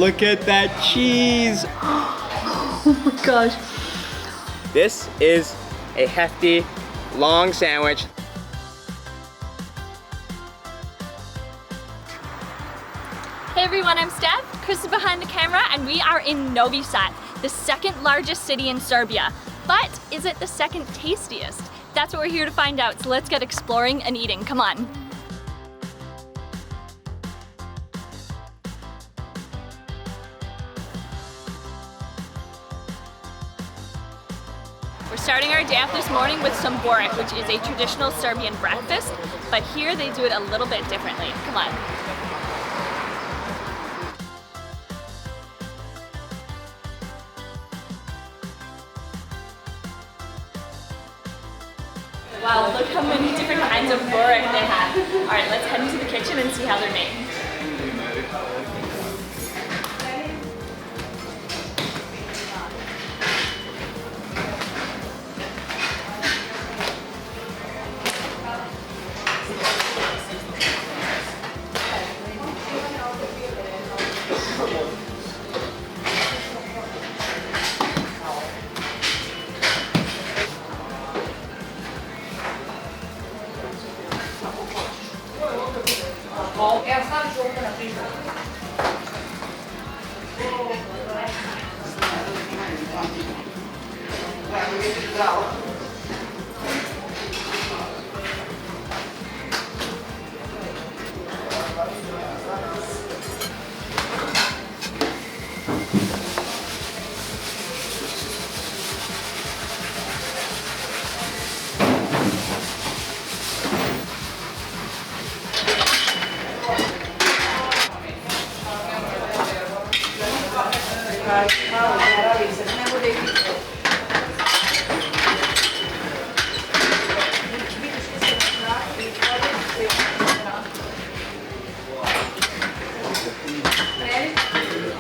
look at that cheese. Oh my gosh. This is a hefty, long sandwich. Hey everyone, I'm Steph. Chris is behind the camera, and we are in Novi Sad, the second largest city in Serbia. But is it the second tastiest? That's what we're here to find out, so let's get exploring and eating. Come on. We're starting our day off this morning with some borek, which is a traditional Serbian breakfast, but here they do it a little bit differently. Come on. Wow, look how many different kinds of borek they have. All right, let's head into the kitchen and see how they're made.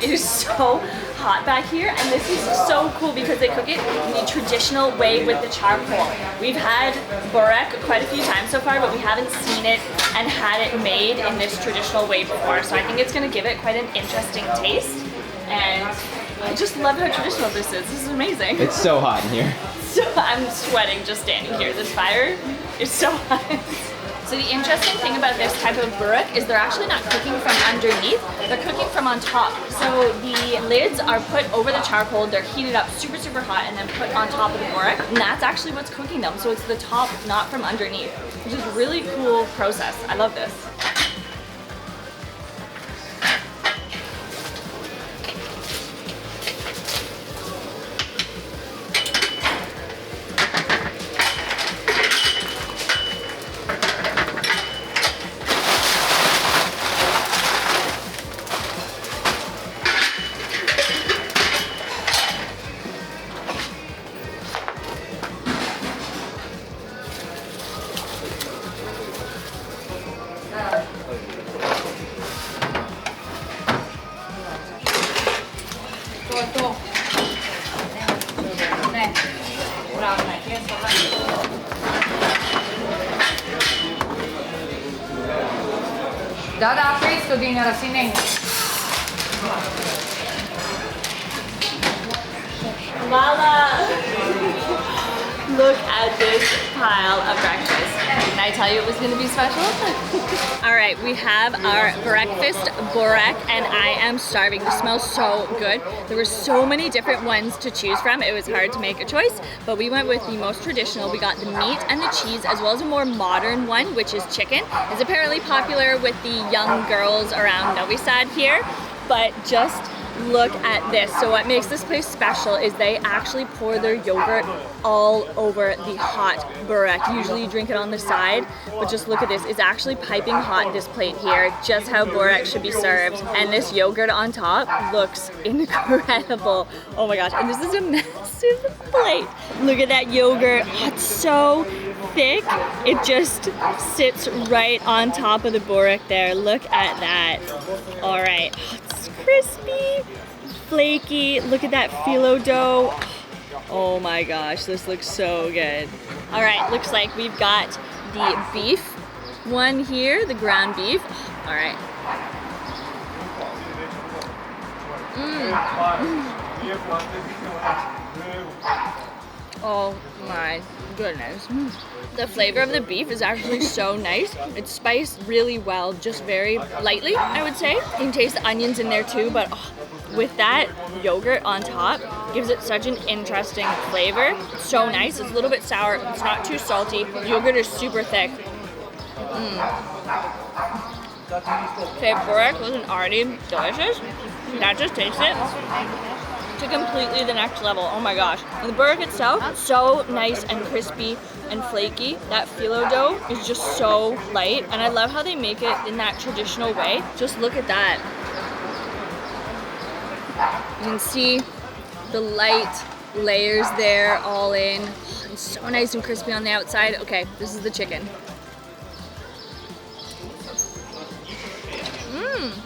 It is so hot back here, and this is so cool because they cook it in the traditional way with the charcoal. We've had borek quite a few times so far, but we haven't seen it and had it made in this traditional way before. So I think it's going to give it quite an interesting taste, and I just love how traditional this is. This is amazing. It's so hot in here. So I'm sweating just standing here. This fire is so hot. So the interesting thing about this type of borek is they're actually not cooking from underneath, they're cooking from on top. So the lids are put over the charcoal, they're heated up super, super hot, and then put on top of the borek, and that's actually what's cooking them. So it's the top, not from underneath, which is a really cool process. I love this. Da, 500 dinara, sine. Lala! Look at this pile of breakfast. Didn't I tell you it was going to be special? All right, we have our breakfast borek, and I am starving. This smells so good. There were so many different ones to choose from. It was hard to make a choice, but we went with the most traditional. We got the meat and the cheese, as well as a more modern one, which is chicken. It's apparently popular with the young girls around Novi Sad here, but just look at this. So what makes this place special is they actually pour their yogurt all over the hot borek. Usually you drink it on the side, but just look at this. It's actually piping hot, this plate here, just how borek should be served. And this yogurt on top looks incredible. Oh my gosh, and this is a massive plate. Look at that yogurt. It's so thick. It just sits right on top of the borek there. Look at that. All right, it's crispy, flaky. Look at that phyllo dough. Oh my gosh, this looks so good. All right, looks like we've got the beef one here, the ground beef. All right. Oh my goodness. The flavor of the beef is actually so nice. It's spiced really well, just very lightly, I would say. You can taste the onions in there too, but with that yogurt on top, gives it such an interesting flavor. It's so nice. It's a little bit sour. It's not too salty. The yogurt is super thick. Okay, Burek wasn't already delicious. That just tastes it to completely the next level. Oh my gosh. And the burek itself, so nice and crispy and flaky. That phyllo dough is just so light, and I love how they make it in that traditional way. Just look at that. You can see the light layers there all in. It's so nice and crispy on the outside. Okay, this is the chicken.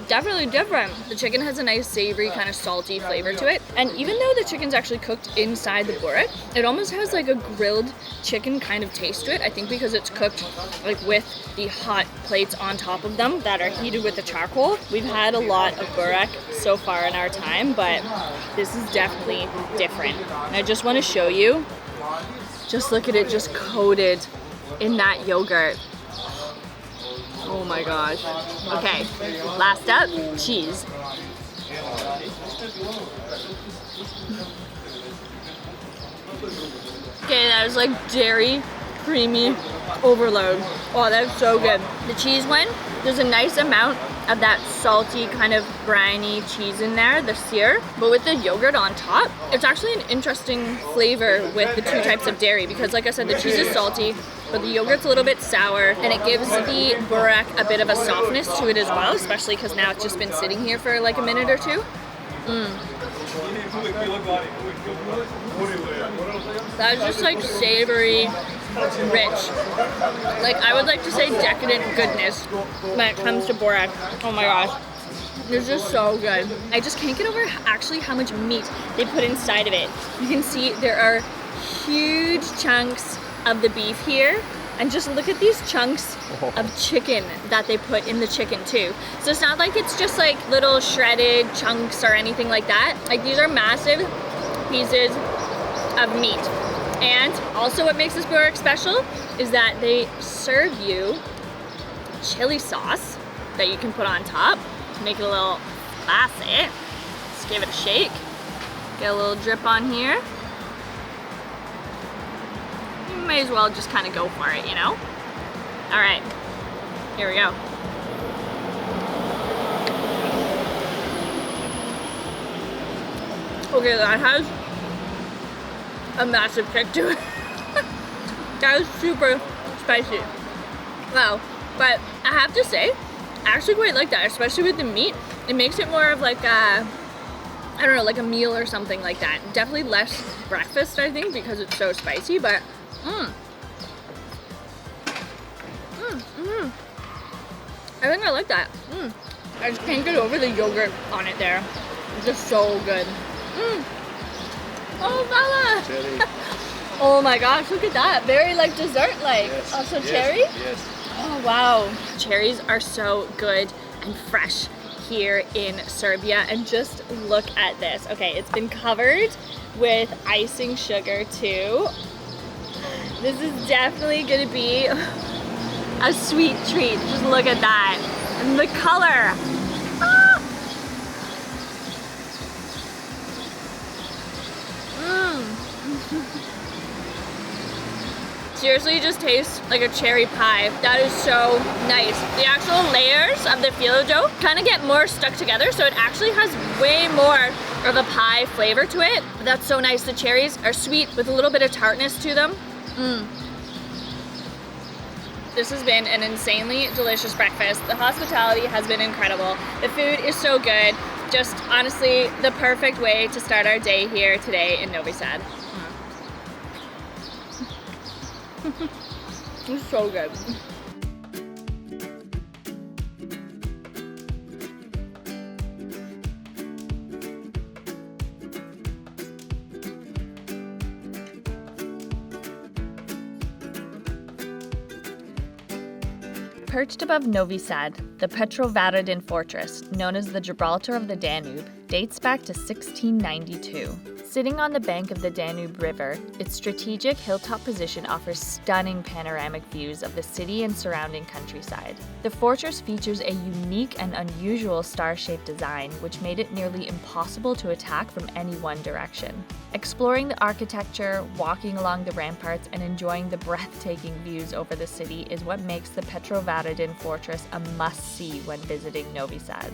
Definitely different. The chicken has a nice savory kind of salty flavor to it. And even though the chicken's actually cooked inside the burek, it almost has like a grilled chicken kind of taste to it. I think because it's cooked like with the hot plates on top of them that are heated with the charcoal. We've had a lot of burek so far in our time, but this is definitely different. And I just want to show you, just look at it just coated in that yogurt. Oh my gosh. Okay, last up, cheese. Okay, that is like dairy creamy overload. Oh, that's so good. The cheese one, there's a nice amount of that salty kind of briny cheese in there, the sear, but with the yogurt on top, it's actually an interesting flavor with the two types of dairy because like I said, the cheese is salty, but the yogurt's a little bit sour, and it gives the burek a bit of a softness to it as well, especially because now it's just been sitting here for like a minute or two. That's just like savory, rich. Like I would like to say decadent goodness when it comes to burek. Oh my gosh. It's just so good. I just can't get over actually how much meat they put inside of it. You can see there are huge chunks of the beef here, and just look at these chunks of chicken that they put in the chicken too. So it's not like it's just like little shredded chunks or anything like that. Like these are massive pieces of meat. And also what makes this burek special is that they serve you chili sauce that you can put on top to make it a little classy. Just give it a shake. Get a little drip on here. You may as well just kind of go for it, you know? All right, here we go. Okay, that has a massive kick to it. That is super spicy. Wow, but I have to say, I actually quite like that, especially with the meat. It makes it more of like a, I don't know, like a meal or something like that. Definitely less breakfast, I think, because it's so spicy, but I think I like that. I just can't get over the yogurt on it there. It's just so good. Oh, Bella! Oh my gosh, look at that. Very like dessert-like. Yes. Also Yes. cherry? Yes. Oh wow. Cherries are so good and fresh here in Serbia, and just look at this. Okay, it's been covered with icing sugar too. This is definitely gonna be a sweet treat. Just look at that. And the color. Ah! Seriously, just tastes like a cherry pie. That is so nice. The actual layers of the phyllo dough kind of get more stuck together, so it actually has way more of a pie flavor to it. That's so nice. The cherries are sweet with a little bit of tartness to them. This has been an insanely delicious breakfast. The hospitality has been incredible. The food is so good. Just honestly, the perfect way to start our day here today in Novi Sad. It's so good. Perched above Novi Sad, the Petrovaradin fortress, known as the Gibraltar of the Danube, dates back to 1692. Sitting on the bank of the Danube River, its strategic hilltop position offers stunning panoramic views of the city and surrounding countryside. The fortress features a unique and unusual star-shaped design, which made it nearly impossible to attack from any one direction. Exploring the architecture, walking along the ramparts, and enjoying the breathtaking views over the city is what makes the Petrovaradin Fortress a must-see when visiting Novi Sad.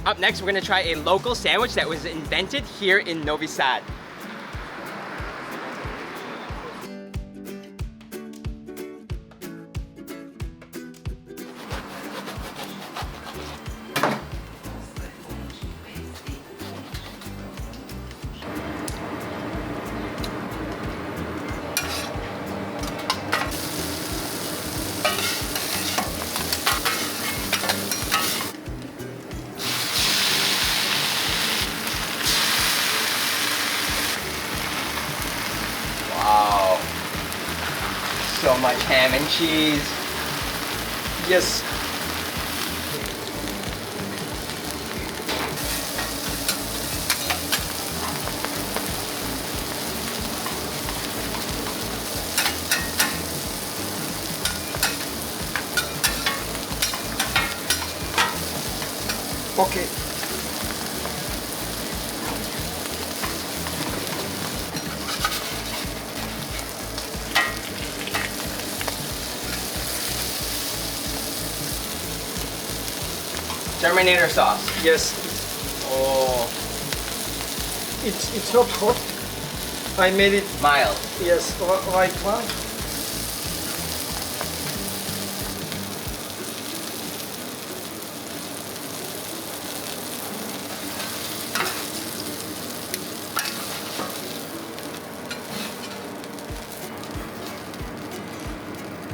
Up next, we're gonna try a local sandwich that was invented here in Novi Sad. Wow, so much ham and cheese. Yes. Okay. Terminator sauce. Yes, Oh, it's not hot. I made it, mild. yes, right one.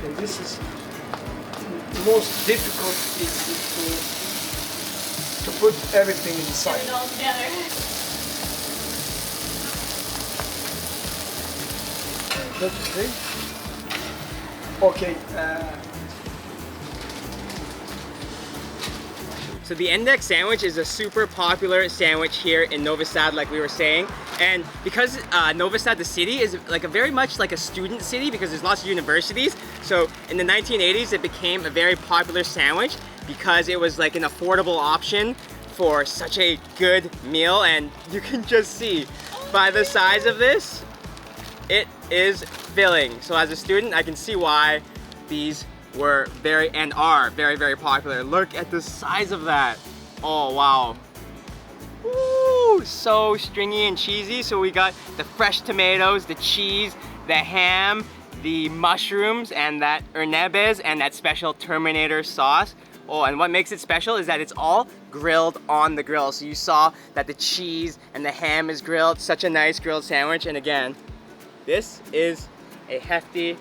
And this is most difficult is to put everything inside. all together. That's okay. Okay. So the Index sandwich is a super popular sandwich here in Novi Sad, like we were saying. And because Novi Sad, the city, is like a very much like a student city because there's lots of universities. So in the 1980s, it became a very popular sandwich because it was like an affordable option for such a good meal. And you can just see by the size of this, it is filling. So as a student, I can see why these were are very popular. Look at the size of that. Oh wow. Ooh, so stringy and cheesy. So we got the fresh tomatoes, the cheese, the ham, the mushrooms, and that Ernebes, and that special Terminator sauce. Oh, and what makes it special is that it's all grilled on the grill. So you saw that the cheese and the ham is grilled. Such a nice grilled sandwich. And again, this is a hefty,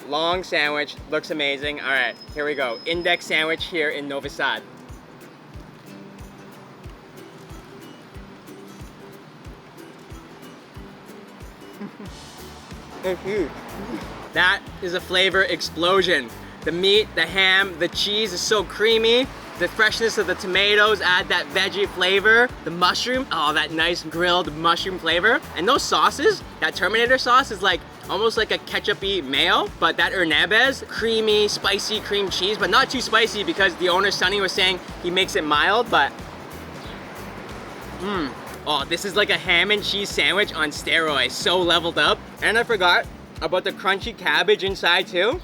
long sandwich. Looks amazing. All right, here we go. Index sandwich here in Novi Sad. It's huge. That is a flavor explosion. The meat, the ham, the cheese is so creamy. The freshness of the tomatoes add that veggie flavor. The mushroom, oh, that nice grilled mushroom flavor. And those sauces, that Terminator sauce is like almost like a ketchup-y mayo, but that Ernebes, creamy, spicy cream cheese, but not too spicy because the owner, Sonny, was saying he makes it mild, but oh, this is like a ham and cheese sandwich on steroids, so leveled up. And I forgot about the crunchy cabbage inside too.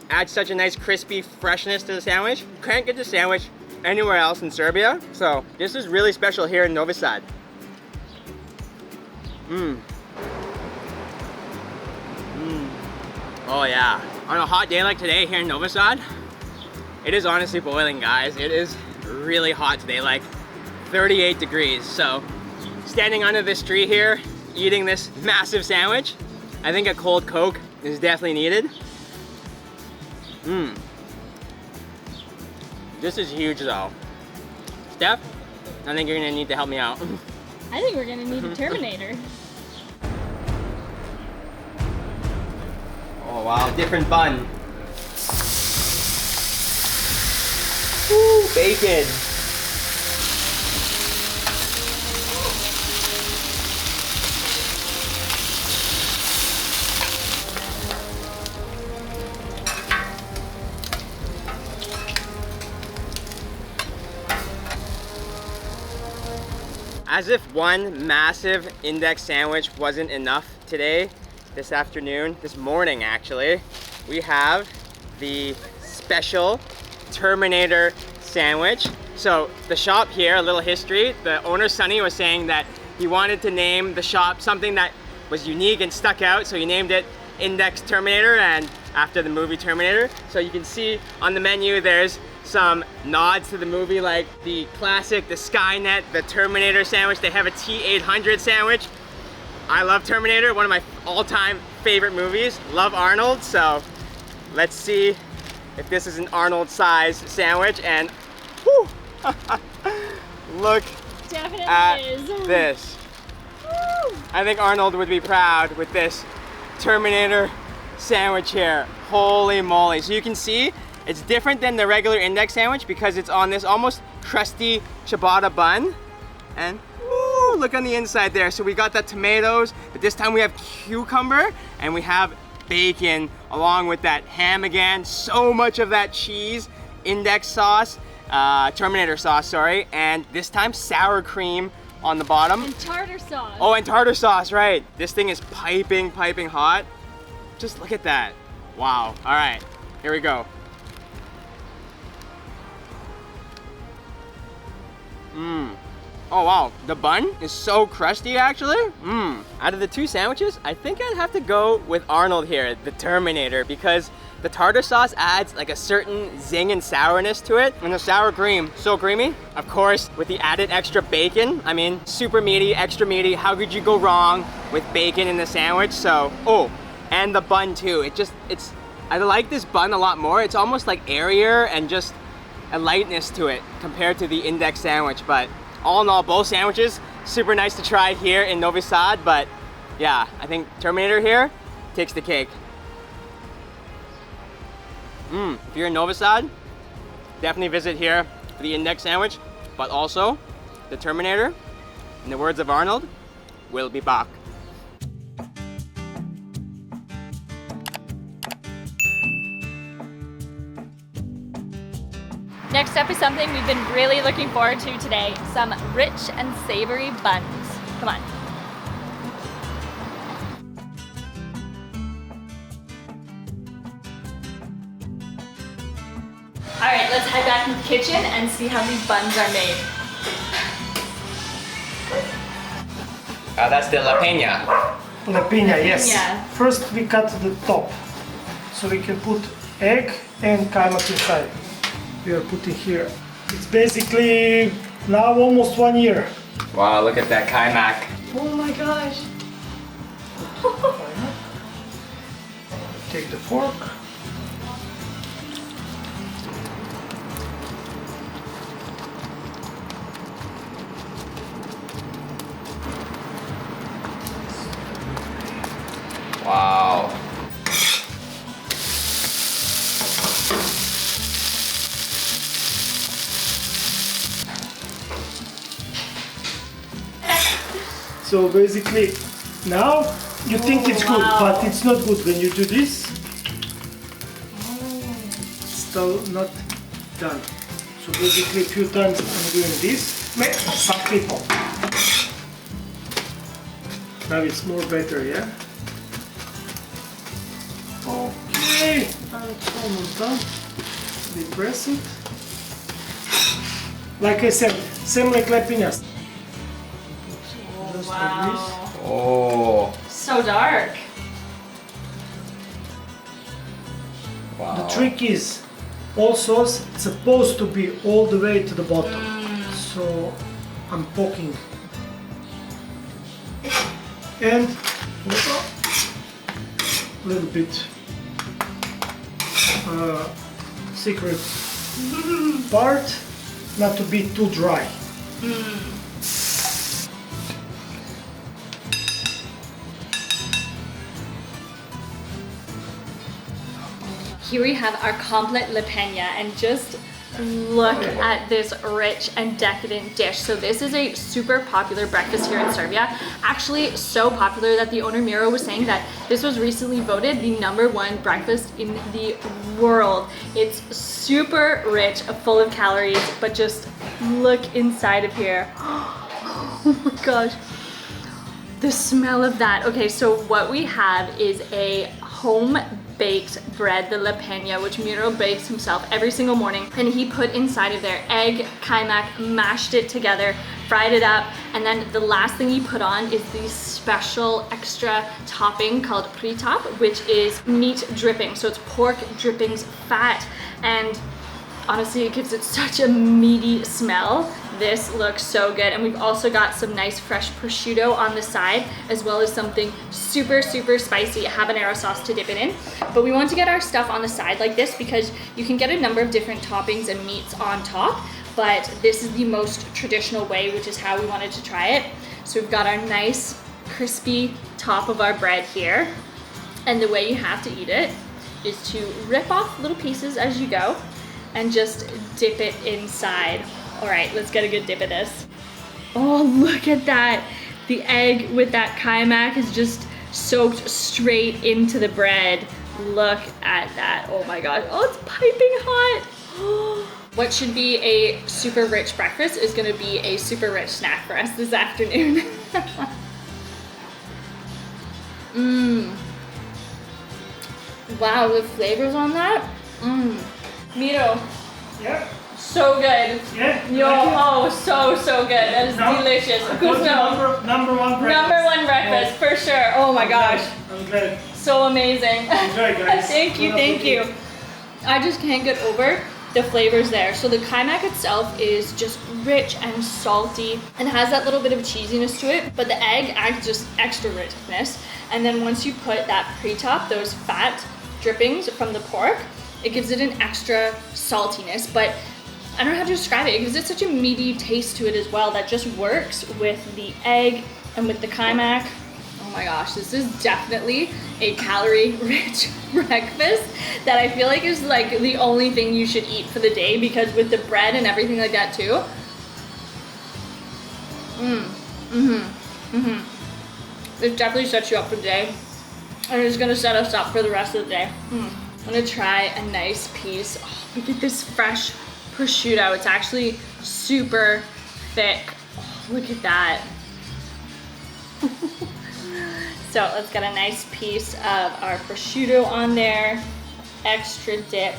Adds such a nice crispy freshness to the sandwich. Can't get the sandwich anywhere else in Serbia, so this is really special here in Novi Sad. Oh yeah. On a hot day like today here in Novi Sad, it is honestly boiling, guys. It is really hot today, like 38 degrees. So standing under this tree here, eating this massive sandwich, I think a cold Coke is definitely needed. This is huge though. Steph, I think you're gonna need to help me out. I think we're gonna need a Terminator. Oh wow, different bun. bacon. As if one massive index sandwich wasn't enough today, this afternoon, this morning actually, we have the special Terminator sandwich. So the shop here, a little history, the owner Sonny was saying that he wanted to name the shop something that was unique and stuck out, so he named it Index Terminator, and after the movie Terminator. So you can see on the menu there's some nods to the movie, like the classic, the Skynet, the Terminator sandwich. They have a T-800 sandwich. I love Terminator, one of my all-time favorite movies. Love Arnold, so let's see if this is an Arnold size sandwich. And whew, look Definitely at is. this. I think Arnold would be proud with this Terminator sandwich here. Holy moly. So you can see it's different than the regular index sandwich because it's on this almost crusty ciabatta bun. And woo, look on the inside there. So we got the tomatoes, but this time we have cucumber and we have bacon along with that ham again. So much of that cheese, index sauce, Terminator sauce, sorry. And this time sour cream on the bottom. And tartar sauce. Oh, and tartar sauce, right. This thing is piping hot. Just look at that. Wow. All right, here we go. Oh wow, the bun is so crusty actually. Out of the two sandwiches, I think I'd have to go with Arnold here, the Terminator, because the tartar sauce adds like a certain zing and sourness to it. And the sour cream, so creamy. Of course, with the added extra bacon, I mean, super meaty, extra meaty. How could you go wrong with bacon in the sandwich? So, oh, and the bun too. I like this bun a lot more. It's almost like airier and just a lightness to it compared to the index sandwich. But all in all, both sandwiches, super nice to try here in Novi Sad. But yeah, I think Terminator here takes the cake. If you're in Novi Sad, definitely visit here for the index sandwich, but also the Terminator, in the words of Arnold, will be back. Next up is something we've been really looking forward to today. Some rich and savory buns. Come on. All right, let's head back to the kitchen and see how these buns are made. That's the La Peña. La piña, yes. Yeah. First we cut the top, so we can put egg and kaimak inside. We are putting here. It's basically now almost 1 year. Wow, look at that kaimak. Oh my gosh. Take the fork. Wow. So basically, now you think it's good, wow. but it's not good when you do this. It's still not done. So basically, a few times I'm doing this. Make some people. Now it's more better, yeah? Okay, now it's almost done. We press it. Like I said, same like lapinas. Just like this. Oh. So dark. Wow. The trick is, all sauce it's supposed to be all the way to the bottom. So I'm poking. And a little bit secret part, not to be too dry. Here we have our complet La Peña, and just Look at this rich and decadent dish. So this is a super popular breakfast here in Serbia. Actually so popular that the owner Miro was saying that this was recently voted the #1 breakfast in the world. It's super rich, full of calories, but just look inside of here. Oh my gosh. The smell of that. Okay, so what we have is a home-baked bread, the La Peña, which Miro bakes himself every single morning. And he put inside of there egg, kaimak, mashed it together, fried it up, and then the last thing he put on is the special extra topping called pritop, which is meat dripping. So it's pork drippings fat, and honestly, it gives it such a meaty smell. This looks so good. And we've also got some nice fresh prosciutto on the side, as well as something super, super spicy habanero sauce to dip it in. But we want to get our stuff on the side like this because you can get a number of different toppings and meats on top, but this is the most traditional way, which is how we wanted to try it. So we've got our nice crispy top of our bread here. And the way you have to eat it is to rip off little pieces as you go and just dip it inside. All right, let's get a good dip of this. Oh, look at that. The egg with that kaimak is just soaked straight into the bread. Look at that. Oh my gosh. Oh, it's piping hot. What should be a super rich breakfast is gonna be a super rich snack for us this afternoon. Wow, the flavors on that. Miro. Yeah. So good. Yeah. Yo, oh, so good. That is delicious. Number one breakfast. #1 breakfast for sure. Oh my gosh. I'm glad. So amazing. Enjoy, guys. Thank you. I just can't get over the flavors there. So the kaimak itself is just rich and salty and has that little bit of cheesiness to it, but the egg adds just extra richness. And then once you put that pre-top, those fat drippings from the pork, it gives it an extra saltiness, but I don't know how to describe it. It gives it such a meaty taste to it as well that just works with the egg and with the kaimak. Oh my gosh, this is definitely a calorie-rich breakfast that I feel like is like the only thing you should eat for the day, because with the bread and everything like that too. It definitely sets you up for the day. And it's gonna set us up for the rest of the day. I'm gonna try a nice piece. Oh, look at this fresh prosciutto. It's actually super thick. Oh, look at that. So let's get a nice piece of our prosciutto on there. Extra dip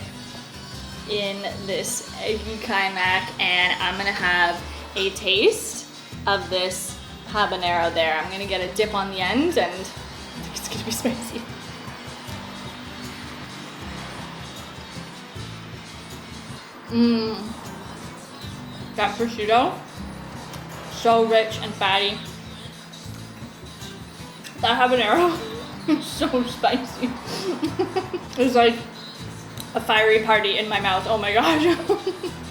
in this eggy kaimak, and I'm gonna have a taste of this habanero there. I'm gonna get a dip on the end, and I think it's gonna be spicy. That prosciutto, so rich and fatty. That habanero is so spicy. It's like a fiery party in my mouth. Oh my gosh.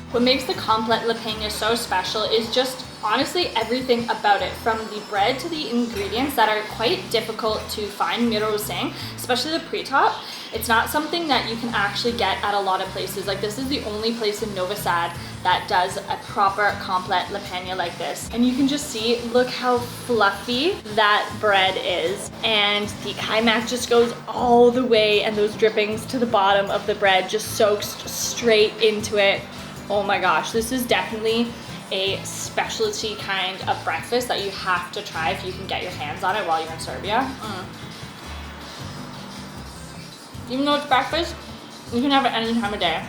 What makes the complet La Peña so special is just honestly everything about it, from the bread to the ingredients that are quite difficult to find. Miro was saying, especially the pre-top. It's not something that you can actually get at a lot of places. Like, this is the only place in Novi Sad that does a proper complet La Peña like this. And you can just see, look how fluffy that bread is. And the kaimak just goes all the way, and those drippings to the bottom of the bread just soaks straight into it. Oh my gosh, this is definitely a specialty kind of breakfast that you have to try if you can get your hands on it while you're in Serbia. Even though it's breakfast, you can have it any time of day.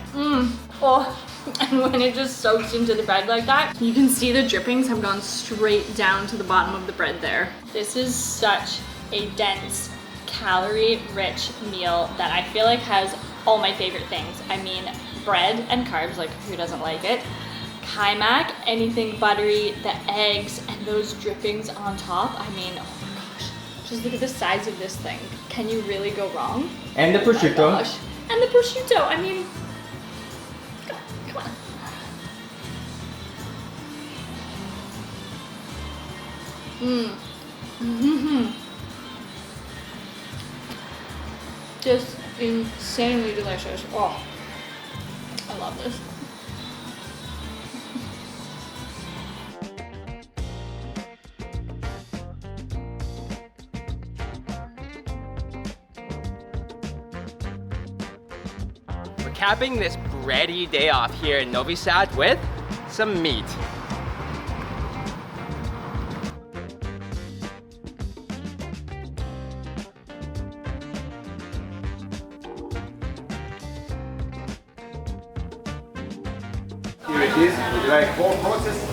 Oh, and when it just soaks into the bread like that, you can see the drippings have gone straight down to the bottom of the bread there. This is such a dense, calorie-rich meal that I feel like has all my favorite things. I mean, bread and carbs, like who doesn't like it? Kaimak, anything buttery, the eggs, and those drippings on top. I mean, oh my gosh, just look at the size of this thing. Can you really go wrong? And the prosciutto. Oh my gosh. And the prosciutto, I mean, come on. Just insanely delicious. Oh, I love this. capping this bready day off here in Novi Sad with some meat. Here it is. Would you like four courses?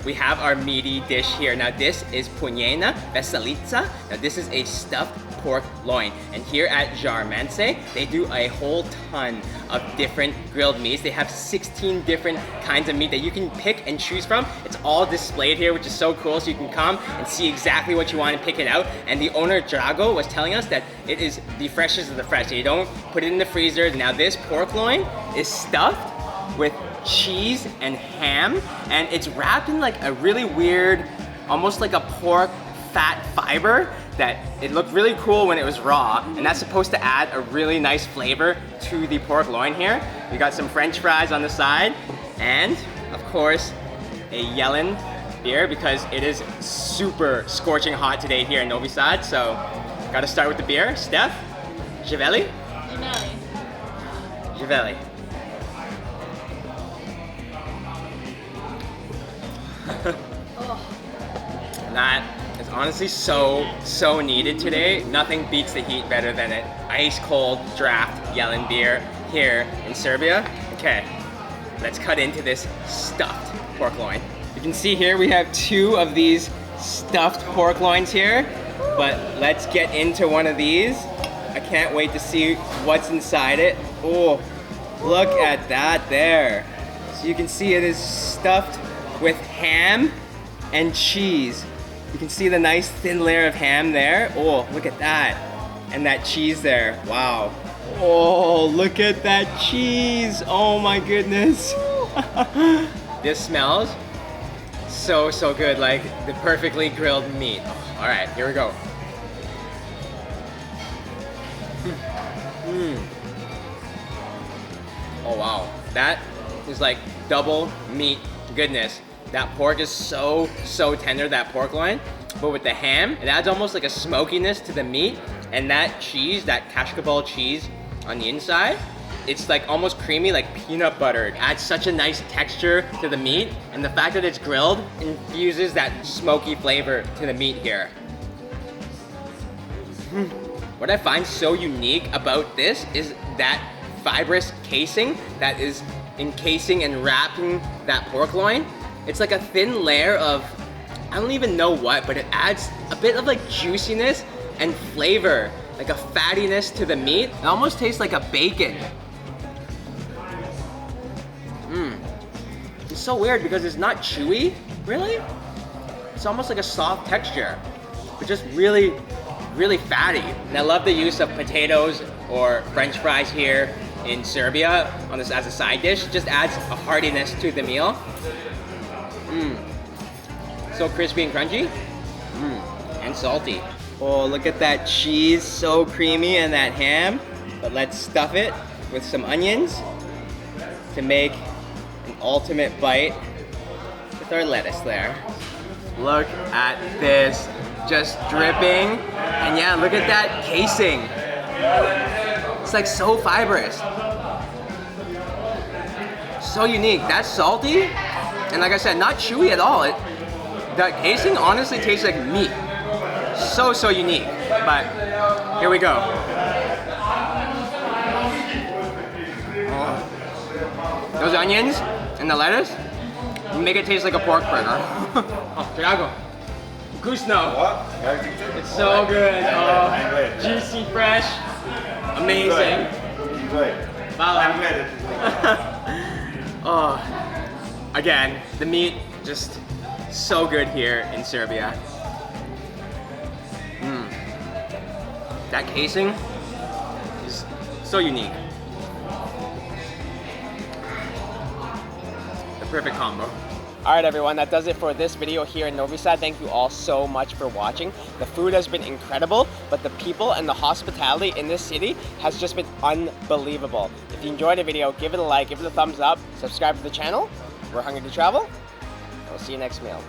We have our meaty dish here. Now this is puñena vesalica. Now this is a stuffed pork loin. And here at Jarmanse, they do a whole ton of different grilled meats. They have 16 different kinds of meat that you can pick and choose from. It's all displayed here, which is so cool. So you can come and see exactly what you want and pick it out. And the owner, Drago, was telling us that it is the freshest of the fresh. So you don't put it in the freezer. Now this pork loin is stuffed with cheese and ham, and it's wrapped in like a really weird, almost like a pork fat fiber that it looked really cool when it was raw, and that's supposed to add a really nice flavor to the pork loin here. We got some French fries on the side, and of course, a Yellen beer because it is super scorching hot today here in Novi Sad, so gotta start with the beer. Steph, Javelli? Javelli. That is honestly so needed today. Nothing beats the heat better than an ice cold draft Yellen beer here in Serbia. Okay, let's cut into this stuffed pork loin. You can see here we have 2 of these stuffed pork loins here, but let's get into one of these. I can't wait to see what's inside it. Oh, look at that there. So you can see it is stuffed with ham and cheese. You can see the nice thin layer of ham there. Oh, look at that. And that cheese there. Wow. Oh, look at that cheese. Oh my goodness. This smells so good, like the perfectly grilled meat. All right, here we go. Oh wow, that is like double meat goodness. That pork is so tender, that pork loin. But with the ham, it adds almost like a smokiness to the meat. And that cheese, that Kashkabal cheese on the inside, it's like almost creamy, like peanut butter. It adds such a nice texture to the meat. And the fact that it's grilled infuses that smoky flavor to the meat here. What I find so unique about this is that fibrous casing that is encasing and wrapping that pork loin. It's like a thin layer of, I don't even know what, but it adds a bit of like juiciness and flavor, like a fattiness to the meat. It almost tastes like a bacon. It's so weird because it's not chewy, really. It's almost like a soft texture, but just really fatty. And I love the use of potatoes or French fries here in Serbia on this as a side dish. It just adds a heartiness to the meal. So crispy and crunchy, and salty. Oh, look at that cheese, so creamy, and that ham. But let's stuff it with some onions to make an ultimate bite with our lettuce there. Look at this, just dripping. And yeah, look at that casing. It's like so fibrous. So unique, that's salty. And like I said, not chewy at all. That casing honestly tastes like meat. So unique. But here we go. Oh. Those onions and the lettuce make it taste like a pork burger. Oh, Tiago. Kusno. What? It's so good. Oh, juicy, fresh, amazing. Enjoy. Oh, again, the meat just so good here in Serbia. That casing is so unique. The perfect combo. Alright everyone, that does it for this video here in Novi Sad. Thank you all so much for watching. The food has been incredible, but the people and the hospitality in this city has just been unbelievable. If you enjoyed the video, give it a like, give it a thumbs up, subscribe to the channel. We're hungry to travel. We'll see you next meal.